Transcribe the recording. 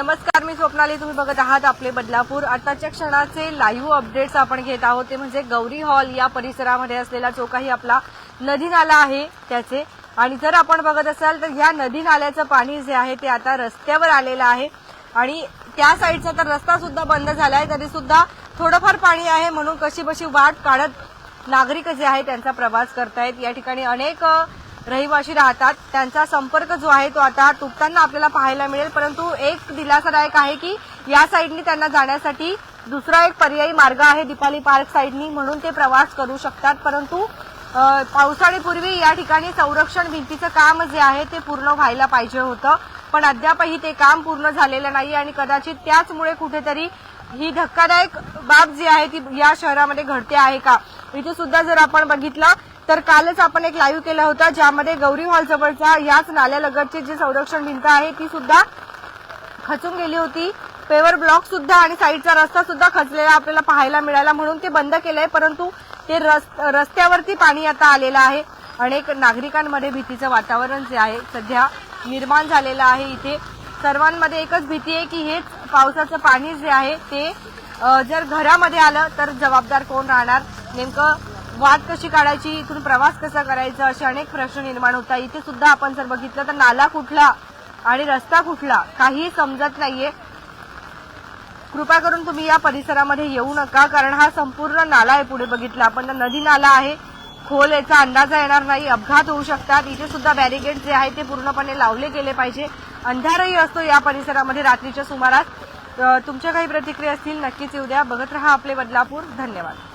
नमस्कार, मी स्वप्नाली. तुम्ही बघत आहात आपले बदलापूर. आताच्या क्षणाचे लाईव्ह अपडेट्स आपण घेत आहोत. ते म्हणजे गौरी हॉल या परिसरामध्ये असलेला जो काही आपला नदी नाला आहे त्याचे. आणि जर आपण बघत असाल तर या नदी नाल्याचं पाणी जे आहे ते आता रस्त्यावर आलेलं आहे आणि त्या साईडचा तर रस्ता सुद्धा बंद झालाय. तरी सुद्धा थोडंफार पाणी आहे म्हणून कशीबशी वाट काढत नागरिक जे आहे त्यांचा प्रवास करतायत. या ठिकाणी अनेक रहिवासी राहतात. त्यांचा संपर्क जो आहे तो आता तुटताना आपल्याला पाहायला मिळेल. परंतु एक दिलासादायक आहे की या साईडनी त्यांना जाण्यासाठी दुसरा एक पर्यायी मार्ग आहे दीपाली पार्क साईडनी, म्हणून ते प्रवास करू शकतात. परंतु पावसाळीपूर्वी या ठिकाणी संरक्षण भिंतीचं काम जे आहे ते पूर्ण व्हायला पाहिजे होतं, पण अद्यापही ते काम पूर्ण झालेलं नाही आणि कदाचित त्याचमुळे कुठेतरी ही धक्कादायक बाब जी आहे ती या शहरामध्ये घडते आहे का. इथे सुद्धा जर आपण बघितलं तर कालच आपण एक लाईव्ह केला होता ज्यामध्ये गौरी हॉल जवळच्या याच नाल्यालगतची जी संरक्षण भिंत आहे ती सुद्धा खचून गेली होती. पेवर ब्लॉक सुद्धा आणि साईडचा रस्ता सुद्धा खचलेला आपल्याला पाहायला मिळाला, म्हणून ते बंद केलंय. परंतु ते रस्त्यावरती पाणी आता आलेलं आहे. अनेक नागरिकांमध्ये भीतीचं वातावरण जे आहे सध्या निर्माण झालेलं आहे. इथे सर्वांमध्ये एकच भीती आहे की हेच पावसाचं पाणी जे आहे ते जर घरामध्ये आलं तर जबाबदार कोण राहणार, नेमकं वाट कशी काढायची, इथून प्रवास कसा करायचा, असे अनेक प्रश्न निर्माण होतात. इथे सुद्धा आपण जर बघितलं तर नाला कुठला आणि रस्ता कुठला काही समजत नाहीये. कृपा करून तुम्ही या परिसरामध्ये येऊ नका, कारण हा संपूर्ण नाला आहे. पुढे बघितलं आपण तर नदी नाला आहे, खोल याचा अंदाजा येणार नाही, अपघात होऊ शकतात. इथे सुद्धा बॅरिकेड जे आहे ते पूर्णपणे लावले गेले पाहिजे. अंधारही असतो या परिसरामध्ये रात्रीच्या सुमारास. तुमच्या काही प्रतिक्रिया असतील नक्कीच येऊ द्या. बघत रहा आपले बदलापूर. धन्यवाद.